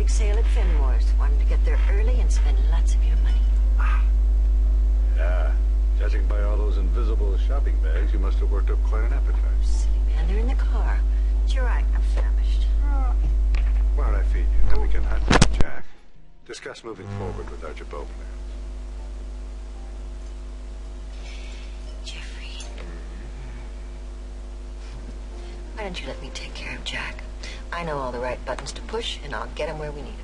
big sale at Fenmore's. Wanted to get there early and spend lots of your money. Yeah. Judging by all those invisible shopping bags, you must have worked up quite an appetite. Silly man, they're in the car. But you're right, I'm famished. Why don't I feed you? Then we can hunt down Jack. Discuss moving forward with our Jabot plans. Jeffrey. Why don't you let me take care of Jack? I know all the right buttons to push, and I'll get him where we need him.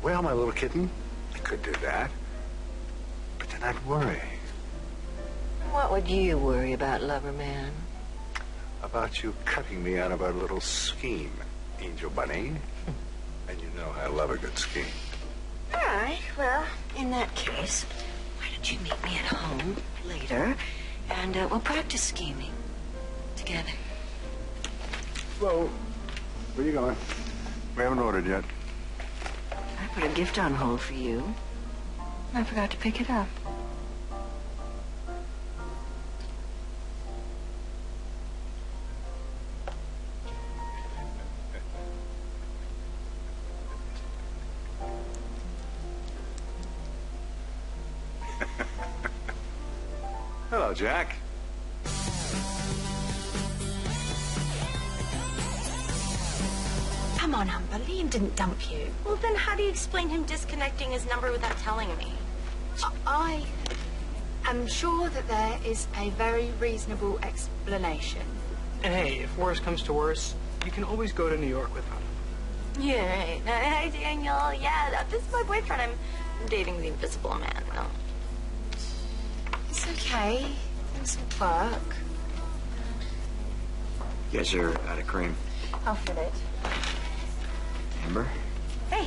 Well, my little kitten, I could do that. But then I'd worry. What would you worry about, lover man? About you cutting me out of our little scheme, Angel Bunny. And you know I love a good scheme. All right, well, in that case, why don't you meet me at home later, and we'll practice scheming together. Whoa. Where are you going? We haven't ordered yet. I put a gift on hold for you. I forgot to pick it up. Hello, Jack. Come on, Amber. Liam didn't dump you. Well, then how do you explain him disconnecting his number without telling me? I am sure that there is a very reasonable explanation. And hey, if worse comes to worse, you can always go to New York without him. Yeah, right. Hi, Daniel. Yeah, this is my boyfriend. I'm dating the invisible man. No. It's okay. Things will work. You guys are out of cream. I'll fit it. Amber? Hey,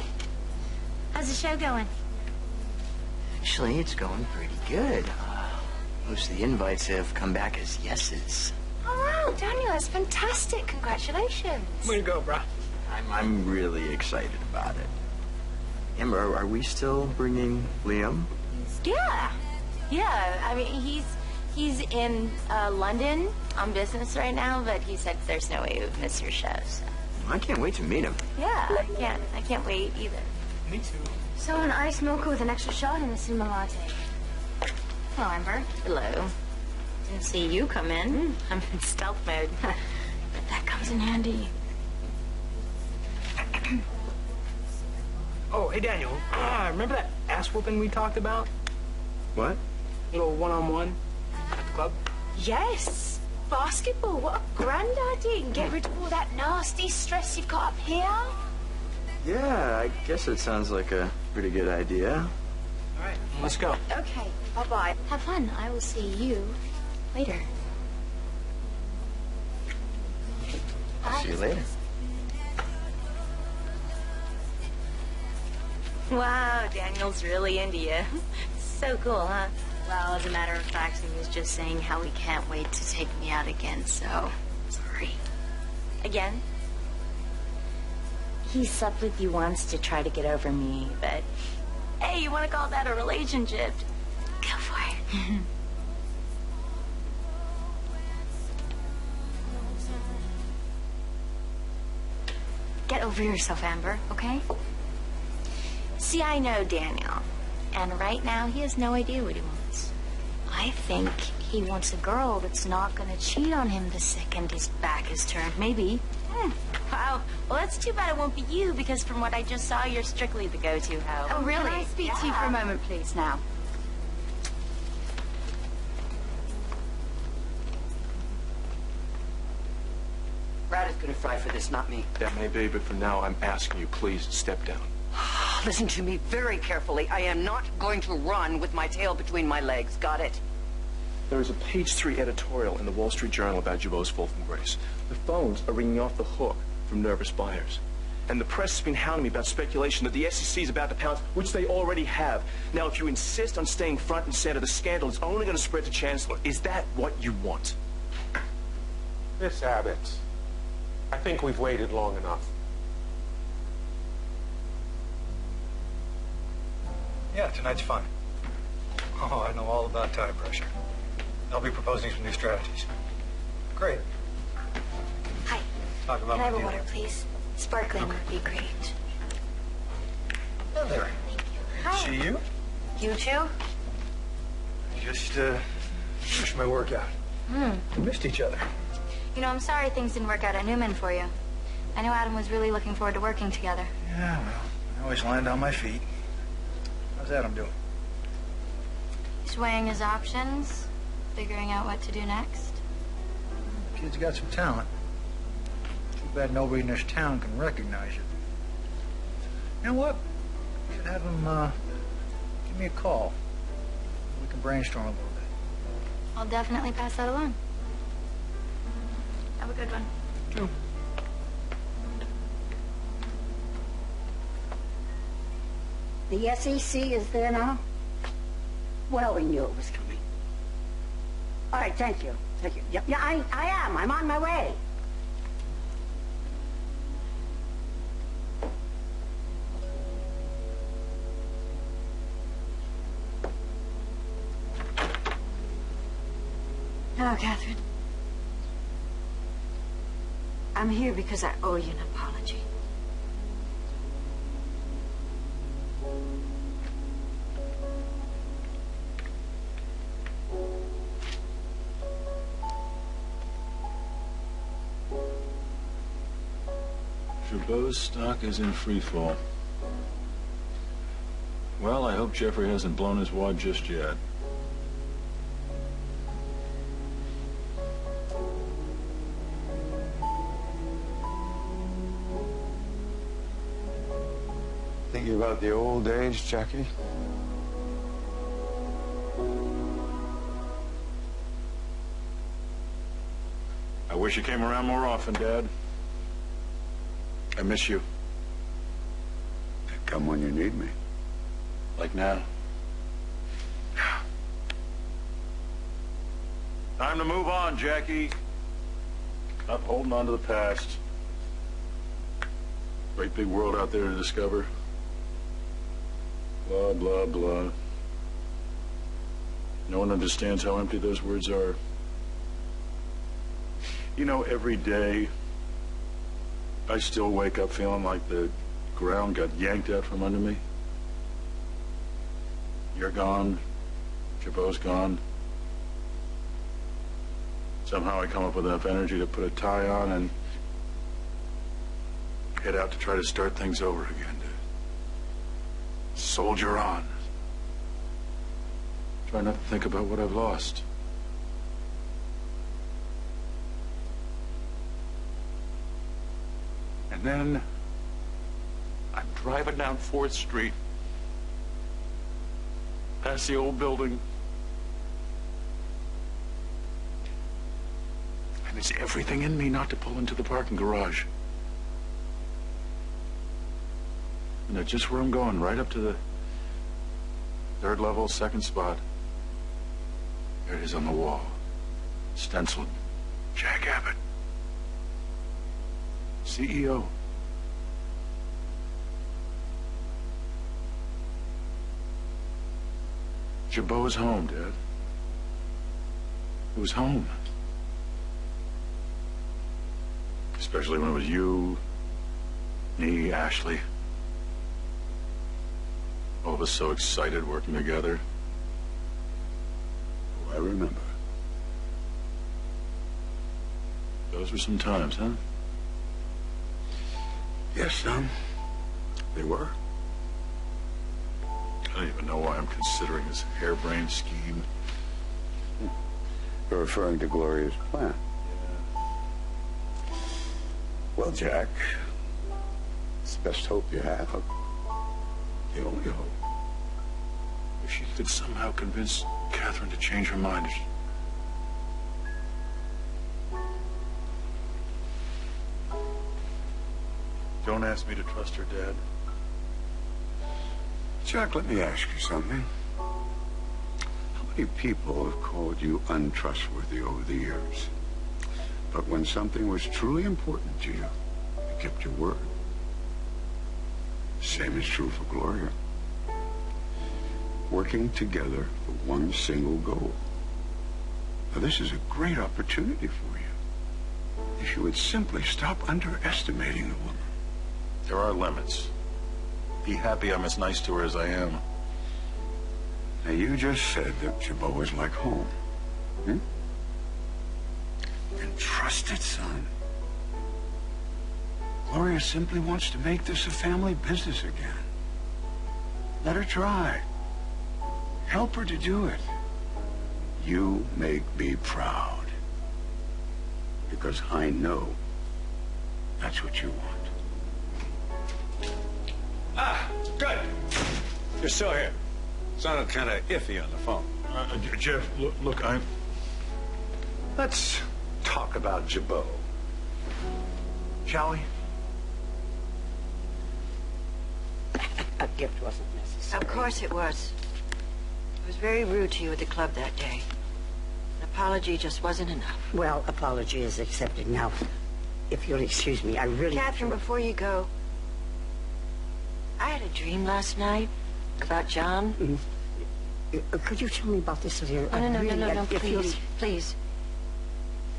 how's the show going? Actually, it's going pretty good. Most of the invites have come back as yeses. Oh, wow, Daniel, that's fantastic. Congratulations. Way to go, brah. I'm really excited about it. Amber, are we still bringing Liam? Yeah. Yeah, I mean, he's in London on business right now, but he said there's no way he would miss your show, so. I can't wait to meet him. Yeah, I can't wait either. Me too. So an iced mocha with an extra shot and a cinnamon latte. Hello, Amber. Hello. Didn't see you come in. I'm in stealth mode. But that comes in handy. Oh, hey, Daniel. Remember that ass whooping we talked about? What? Little one-on-one at the club? Yes. Basketball. What a grand idea. You can get rid of all that nasty stress you've got up here. Yeah, I guess it sounds like a pretty good idea. All right, let's go. Okay. Bye-bye. Have fun. I will see you later. I'll see you later. Wow, Daniel's really into you. So cool, huh? Well, as a matter of fact, he was just saying how he can't wait to take me out again, so sorry. Again? He slept with you once to try to get over me, but hey, you want to call that a relationship? Go for it. Get over yourself, Amber, okay? See, I know Daniel, and right now he has no idea what he wants. I think he wants a girl that's not going to cheat on him the second his back is turned. Maybe. Wow. Well, that's too bad it won't be you, because from what I just saw, you're strictly the go-to hoe. Oh, really? Can I speak to you for a moment, please, now? Brad is going to fry for this, not me. That may be, but for now, I'm asking you, please step down. Listen to me very carefully. I am not going to run with my tail between my legs. Got it? There is a page 3 editorial in the Wall Street Journal about Jabot's fall from grace. The phones are ringing off the hook from nervous buyers. And the press has been hounding me about speculation that the SEC is about to pounce, which they already have. Now, if you insist on staying front and center, the scandal is only going to spread to Chancellor. Is that what you want? Miss Abbott, I think we've waited long enough. Yeah, tonight's fun. Oh, I know all about time pressure. I'll be proposing some new strategies. Great. Hi. Talk about Can I have my a deal. water, please? Sparkling would be great. Hello there. Hi. See you? You too? Just finished my workout. We missed each other. You know, I'm sorry things didn't work out at Newman for you. I know Adam was really looking forward to working together. Yeah, well, I always land on my feet. How's Adam doing? He's weighing his options, figuring out what to do next. Kid's got some talent. Too bad nobody in this town can recognize it. You know what? You should have him give me a call. We can brainstorm a little bit. I'll definitely pass that along. Have a good one. Too. The SEC is there now? Well, we knew it was coming. All right, thank you. Thank you. Yeah, I am. I'm on my way. Hello, Catherine. I'm here because I owe you an apology. Jabot's stock is in free fall. Well, I hope Jeffrey hasn't blown his wad just yet. Thinking about the old days, Jackie? I wish you came around more often, Dad. I miss you. Come when you need me. Like now. Time to move on, Jackie. Not holding on to the past. Great big world out there to discover. Blah, blah, blah. No one understands how empty those words are. You know, every day, I still wake up feeling like the ground got yanked out from under me. You're gone. Jabot's gone. Somehow I come up with enough energy to put a tie on and head out to try to start things over again, to soldier on. Try not to think about what I've lost. And then I'm driving down 4th Street, past the old building, and it's everything in me not to pull into the parking garage. And that's just where I'm going, right up to the 3rd level, 2nd spot. There it is on the wall, stenciled, Jack Abbott, CEO. Jabot's home, Dad. It was home. Especially when it was you, me, Ashley. All of us so excited working together. Oh, I remember. Those were some times, huh? Yes, son. They were. I don't even know why I'm considering this harebrained scheme. You're referring to Gloria's plan. Yeah. Well, Jack, it's the best hope you have. The only hope. If she could somehow convince Catherine to change her mind. Don't ask me to trust her, Dad. Jack, let me ask you something. How many people have called you untrustworthy over the years? But when something was truly important to you, you kept your word. Same is true for Gloria. Working together for one single goal. Now, this is a great opportunity for you. If you would simply stop underestimating the woman. There are limits. Be happy I'm as nice to her as I am. Now, you just said that Jabot was like home. Hmm? Then trust it, son. Gloria simply wants to make this a family business again. Let her try. Help her to do it. You make me proud. Because I know that's what you want. Ah, good. You're still here. Sounded kind of iffy on the phone. Jeff, look, Let's talk about Jabot. Shall we? A gift wasn't necessary. Of course it was. I was very rude to you at the club that day. An apology just wasn't enough. Well, apology is accepted now. If you'll excuse me, I really... Catherine, before you go, I had a dream last night about John. Could you tell me about this a little? No, please.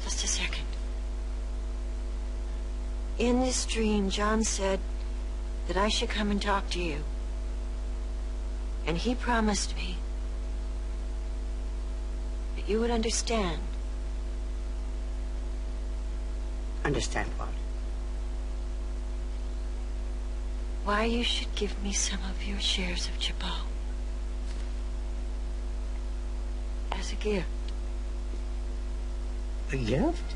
Just a second. In this dream, John said that I should come and talk to you. And he promised me that you would understand. Understand what? Why you should give me some of your shares of Jabot. As a gift. A gift?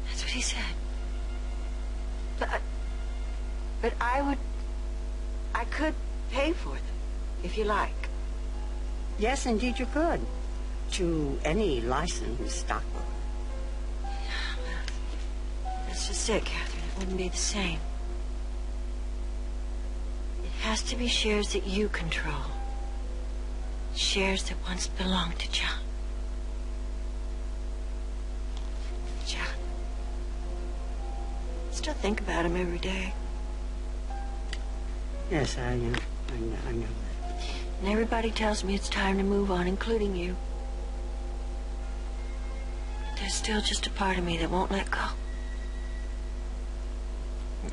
That's what he said. But I could pay for them, if you like. Yes, indeed you could. To any licensed stockbroker. That's just it, Catherine. It wouldn't be the same. It has to be shares that you control. Shares that once belonged to John. John. I still think about him every day. Yes, I know that. And everybody tells me it's time to move on, including you. But there's still just a part of me that won't let go.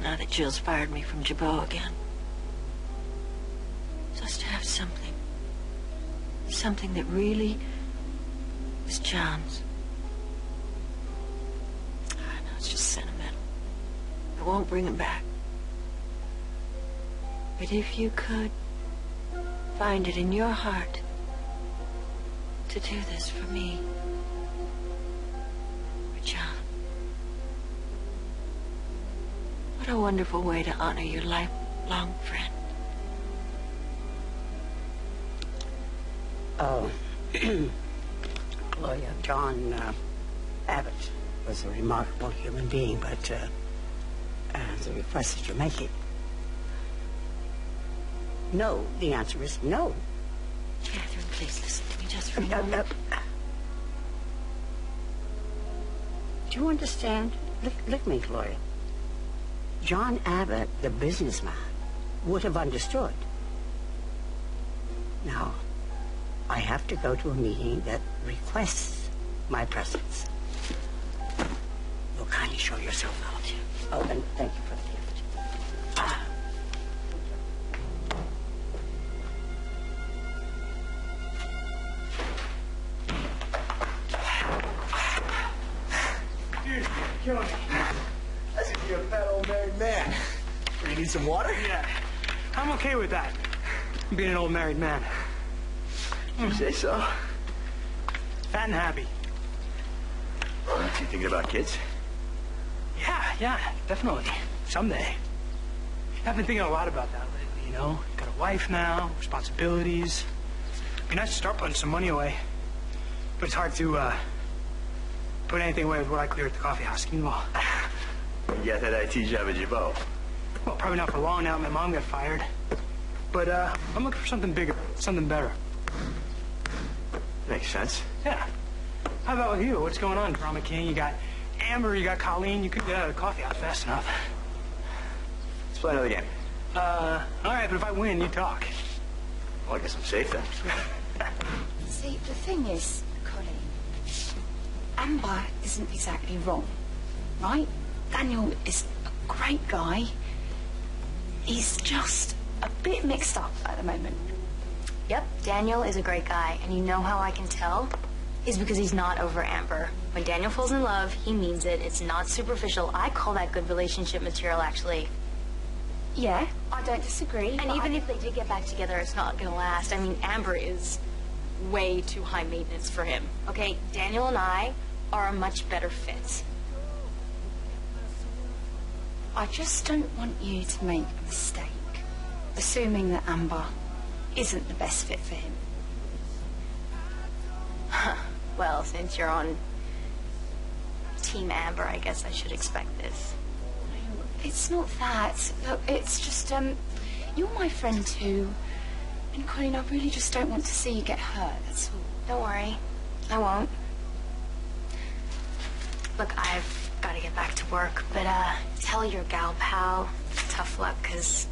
Now that Jill's fired me from Jabot again. Just to have something. Something that really is John's. I know it's just sentimental. I won't bring him back. But if you could find it in your heart to do this for me, for John. What a wonderful way to honor your lifelong friend. Oh, Gloria, John Abbott was a remarkable human being, but the request that you're making... No, the answer is no. Catherine, please listen to me just for a moment. Do you understand? Look me, Gloria. John Abbott, the businessman, would have understood. Now, I have to go to a meeting that requests my presence. You'll kindly show yourself out. Oh, and thank you for the gift. Dude, killing me. I see you're a fat old married man. You need some water? Yeah. I'm okay with that. Being an old married man. You say so? Fat and happy. Aren't you thinking about kids? Yeah, definitely. Someday. I've been thinking a lot about that lately, you know? Got a wife now, responsibilities. It'd be nice to start putting some money away. But it's hard to, put anything away with what I clear at the coffee house. You know. You got that IT job at Jabot. Well, probably not for long now. My mom got fired. But, I'm looking for something bigger, something better. Makes sense. Yeah. How about with you? What's going on, Drama King? You got Amber, you got Colleen. You could get out of the coffee house fast enough. Let's play another game. All right, but if I win, you talk. Well, I guess I'm safe then. See, the thing is, Colleen, Amber isn't exactly wrong, right? Daniel is a great guy. he's just a bit mixed up at the moment. Yep, Daniel is a great guy, and you know how I can tell? Is because he's not over Amber. When Daniel falls in love, he means it. It's not superficial. I call that good relationship material, actually. Yeah, I don't disagree. And even if they did get back together, it's not gonna last. I mean, Amber is way too high maintenance for him. Okay, Daniel and I are a much better fit. I just don't want you to make a mistake, assuming that Amber isn't the best fit for him. Well, since you're on Team Amber, I guess I should expect this. It's not that. Look, it's just, you're my friend too. And Colin, I really just don't want to see you get hurt, that's all. Don't worry. I won't. Look, I've got to get back to work, but, tell your gal pal tough luck, because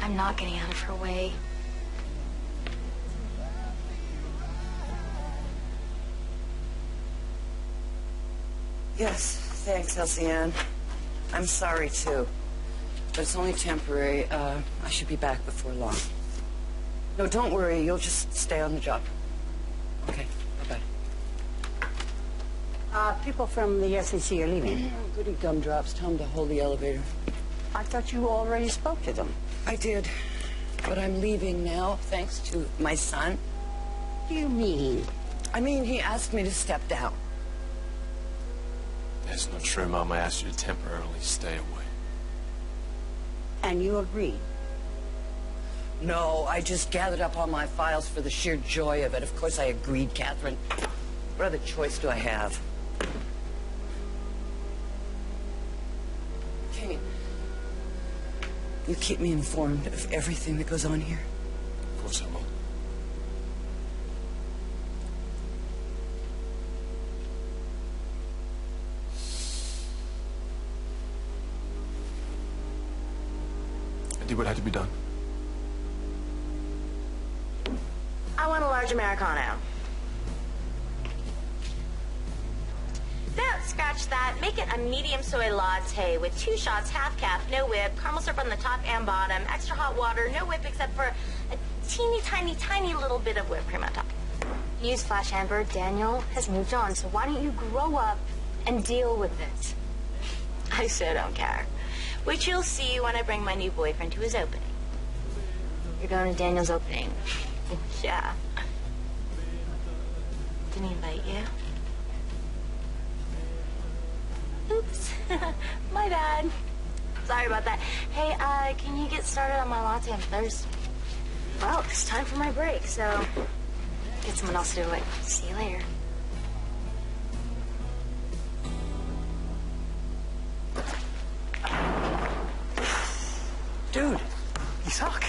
I'm not getting out of her way. Yes, thanks, Elsie-Ann. I'm sorry, too. But it's only temporary. I should be back before long. No, don't worry. You'll just stay on the job. Okay, bye-bye. People from the SEC are leaving. Goody gumdrops. Tell them to hold the elevator. I thought you already spoke to them. I did. But I'm leaving now, thanks to my son. What do you mean? I mean, he asked me to step down. That's not true, Mom. I asked you to temporarily stay away. And you agreed? No, I just gathered up all my files for the sheer joy of it. Of course I agreed, Catherine. What other choice do I have? Kate, you keep me informed of everything that goes on here? Of course I will. I did what had to be done. I want a large Americano. No, scratch that. Make it a medium soy latte with 2 shots, half calf, no whip, caramel syrup on the top and bottom, extra hot water, no whip except for a teeny tiny little bit of whipped cream on top. Newsflash, Amber, Daniel has moved on, so why don't you grow up and deal with it? I so don't care. Which you'll see when I bring my new boyfriend to his opening. You're going to Daniel's opening. Yeah. Didn't he invite you? Oops. My bad. Sorry about that. Hey, can you get started on my latte on Thursday? Well, it's time for my break, so get someone else to do it. See you later. Dude, you suck.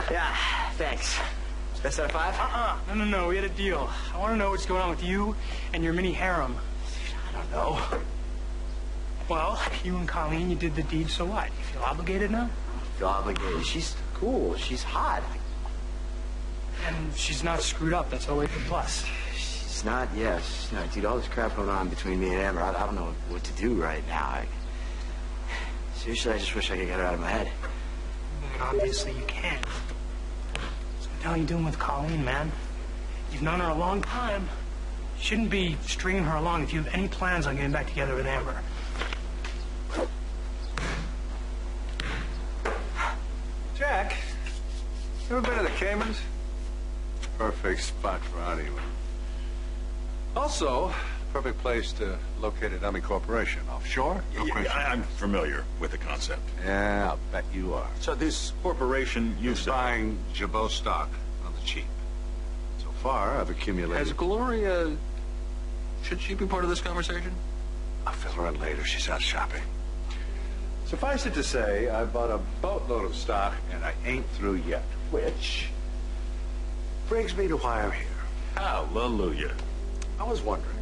Yeah, thanks. Best out of 5? No. We had a deal. I want to know what's going on with you and your mini harem. I don't know. Well, you and Colleen, you did the deed, so what? You feel obligated now? I feel obligated. She's cool. She's hot. And she's not screwed up. That's always a plus. She's not, yes. You know, dude, all this crap going on between me and Amber, I don't know what to do right now. Seriously, I just wish I could get her out of my head. And obviously you can. So what the hell are you doing with Colleen, man? You've known her a long time. You shouldn't be stringing her along if you have any plans on getting back together with Amber. Jack, you ever been to the Caymans? Perfect spot for honeymoon. Also, perfect place to locate a dummy corporation offshore. No question. I'm familiar with the concept. Yeah, I'll bet you are. So this corporation You're buying Jabot stock on the cheap. So far, I've accumulated... Has Gloria... Should she be part of this conversation? I'll fill her in later. She's out shopping. Suffice it to say, I bought a boatload of stock, and I ain't through yet. Which brings me to why I'm here. Hallelujah. I was wondering,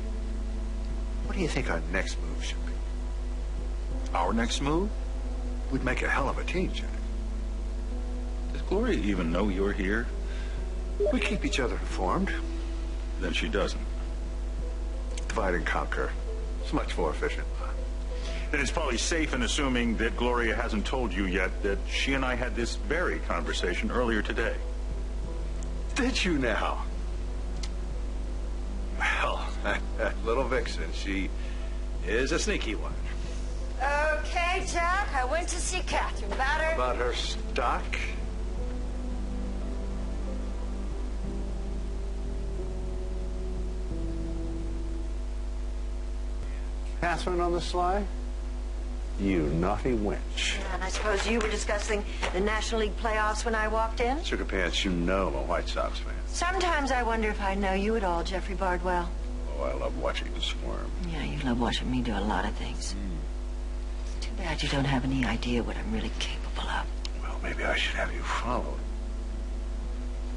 what do you think our next move should be? Our next move? We'd make a hell of a team, Jack. Does Gloria even know you're here? We keep each other informed. Then she doesn't. Divide and conquer. It's much more efficient. then it's probably safe in assuming that Gloria hasn't told you yet that she and I had this very conversation earlier today. Did you now? Well, that little vixen, she is a sneaky one. Okay, Jack, I went to see Catherine about her. About her stock? Catherine on the sly? You naughty wench. And I suppose you were discussing the National League playoffs when I walked in? Sugar Pants, you know I'm a White Sox fan. Sometimes I wonder if I know you at all, Jeffrey Bardwell. Oh, I love watching you squirm. Yeah, you love watching me do a lot of things. It's too bad you don't have any idea what I'm really capable of. Well, maybe I should have you followed.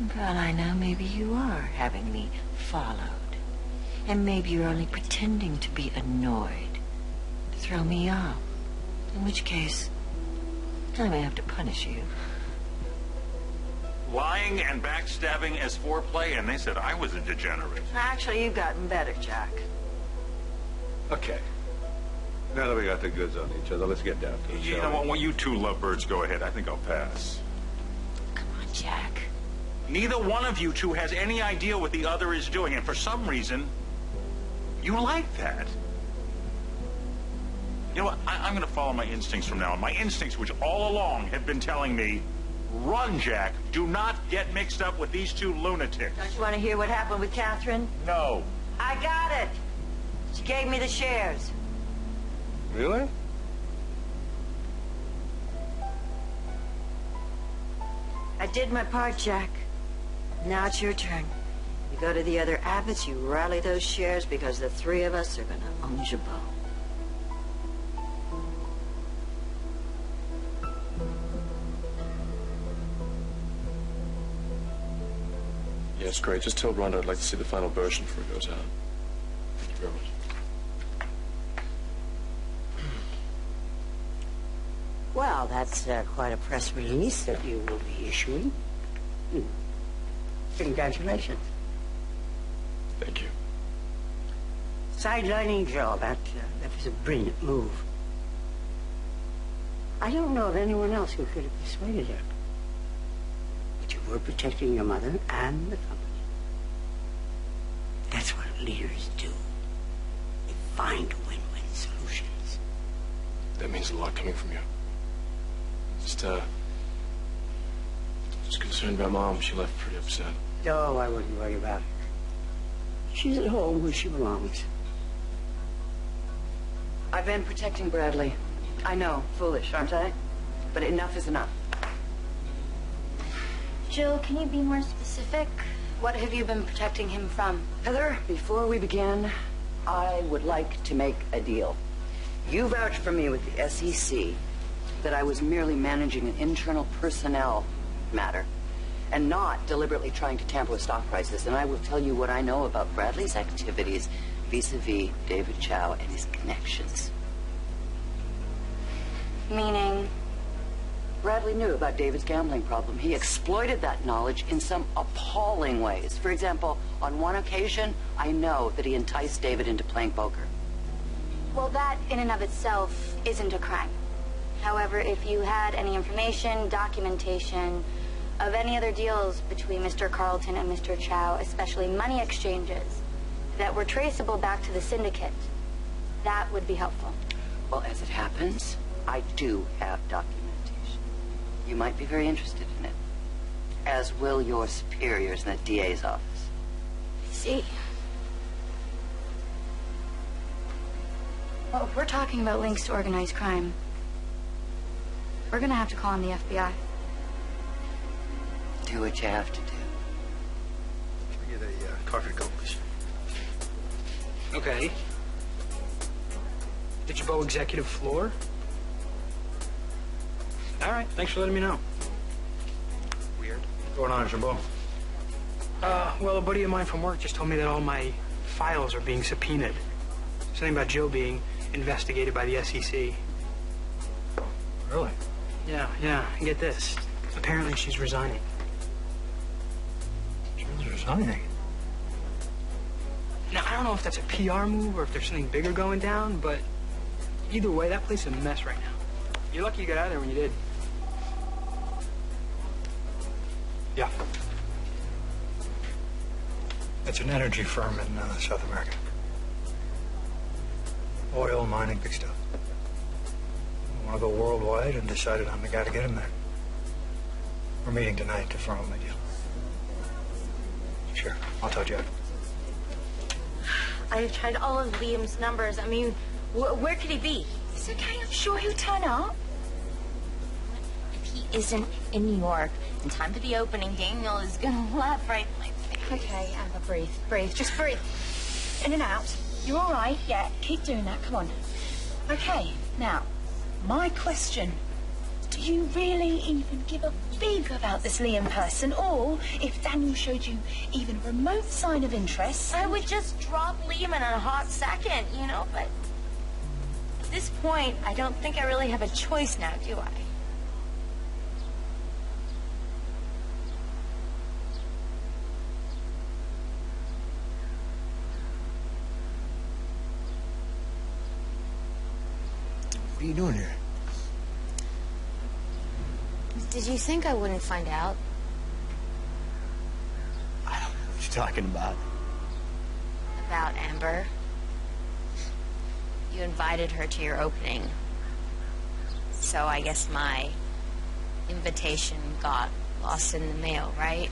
For all I know, maybe you are having me followed. And maybe you're only pretending to be annoyed to throw me off. In which case, I may have to punish you. Lying and backstabbing as foreplay, and they said I was a degenerate. Actually, you've gotten better, Jack. Okay. Now that we got the goods on each other, let's get down to it. You know what? Well, you two lovebirds go ahead. I think I'll pass. Come on, Jack. Neither one of you two has any idea what the other is doing, and for some reason, you like that. You know what? I'm going to follow my instincts from now on. My instincts, which all along have been telling me, run, Jack. Do not get mixed up with these two lunatics. Don't you want to hear what happened with Catherine? No. I got it. She gave me the shares. Really? I did my part, Jack. Now it's your turn. You go to the other Abbotts, you rally those shares because the three of us are going to own Jabot. Yes, great. Just tell Rhonda I'd like to see the final version before it goes out. Thank you very much. Well, that's quite a press release that you will be issuing. Congratulations. Thank you. Sidelining Joe, that was a brilliant move. I don't know of anyone else who could have persuaded her. But you were protecting your mother and the company. That's what leaders do. They find win-win solutions. That means a lot coming from you. Just concerned about Mom. She left pretty upset. No, I wouldn't worry about her. She's at home where she belongs. I've been protecting Bradley. I know, foolish, aren't I? But enough is enough. Jill, can you be more specific? What have you been protecting him from? Heather, before we begin, I would like to make a deal. You vouched for me with the SEC that I was merely managing an internal personnel matter and not deliberately trying to tamper with stock prices. And I will tell you what I know about Bradley's activities vis-a-vis David Chow and his connections. Meaning? Bradley knew about David's gambling problem. He exploited that knowledge in some appalling ways. For example, on one occasion, I know that he enticed David into playing poker. Well, that in and of itself isn't a crime. However, if you had any information, documentation of any other deals between Mr. Carlton and Mr. Chow, especially money exchanges, that were traceable back to the syndicate, that would be helpful. Well, as it happens, I do have documentation. You might be very interested in it, as will your superiors in the DA's office. I see. Well, if we're talking about links to organized crime, we're gonna have to call on the FBI. Do what you have to do. Can we get a coffee to go, please? Okay. The Jabot executive floor? All right, thanks for letting me know. Weird. What's going on, Jabot? Well, a buddy of mine from work just told me that all my files are being subpoenaed. Something about Jill being investigated by the SEC. Really? Yeah, and get this. Apparently she's resigning. She's resigning? Now, I don't know if that's a PR move or if there's something bigger going down, but Either way, that place is a mess right now. You're lucky you got out of there when you did. Yeah. It's an energy firm in South America. Oil, mining, big stuff. I want to go worldwide and decided I'm the guy to get him there. We're meeting tonight to firm my deal. Sure, I'll tell Jack. I've tried all of Liam's numbers. I mean, where could he be? It's okay, I'm sure he'll turn up. If he isn't in New York in time for the opening, Daniel is gonna laugh right in my face. Okay, Amber, breathe, just breathe. In and out. You're all right, yeah, keep doing that, come on. Okay, now, my question. Do you really even give a fig about this Liam person? Or if Daniel showed you even a remote sign of interest... I would just drop Liam in a hot second, you know, but... At this point, I don't think I really have a choice now, do I? What are you doing here? Did you think I wouldn't find out? I don't know what you're talking about. About Amber? You invited her to your opening. So I guess my invitation got lost in the mail, right?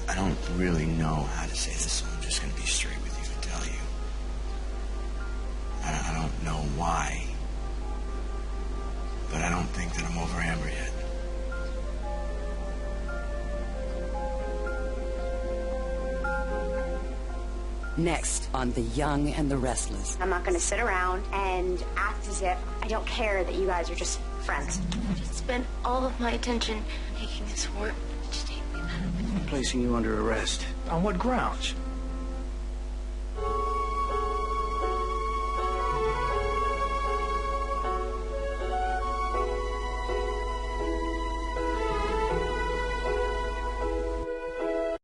I don't really know how to say this, so I'm just going to be straight with you and tell you. I don't know why, but I don't think that I'm over Amber yet. Next on The Young and the Restless. I'm not going to sit around and act as if I don't care that you guys are just friends. I spent all of my attention making this work. I'm placing you under arrest. On what grounds?